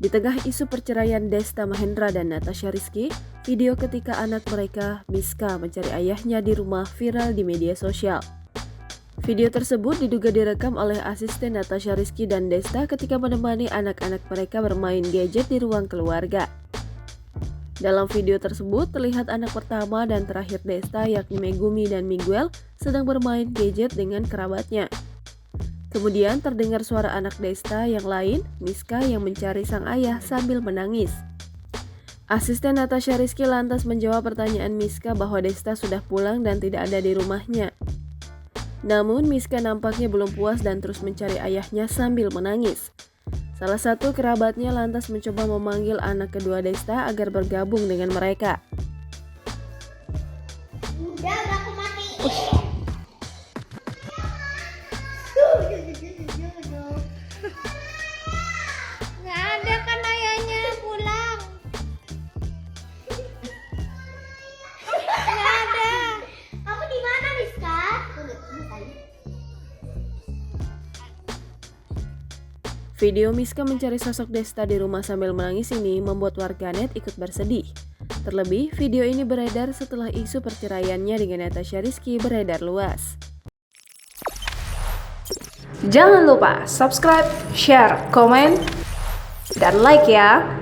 Di tengah isu perceraian Desta Mahendra dan Natasha Rizky, video ketika anak mereka, Miska, mencari ayahnya di rumah viral di media sosial. Video tersebut diduga direkam oleh asisten Natasha Rizky dan Desta ketika menemani anak-anak mereka bermain gadget di ruang keluarga. Dalam video tersebut terlihat anak pertama dan terakhir Desta yakni Megumi dan Miguel sedang bermain gadget dengan kerabatnya. Kemudian terdengar suara anak Desta yang lain, Miska, yang mencari sang ayah sambil menangis. Asisten Natasha Rizky lantas menjawab pertanyaan Miska bahwa Desta sudah pulang dan tidak ada di rumahnya. Namun Miska nampaknya belum puas dan terus mencari ayahnya sambil menangis. Salah satu kerabatnya lantas mencoba memanggil anak kedua Desta agar bergabung dengan mereka. Udah aku mati. Nggak ada kan ayahnya pulang. Nggak ada. Kamu di mana, Miska? Video Miska mencari sosok Desta di rumah sambil menangis ini membuat warganet ikut bersedih. Terlebih, video ini beredar setelah isu perceraiannya dengan Natasha Rizky beredar luas. Jangan lupa subscribe, share, komen, dan like ya!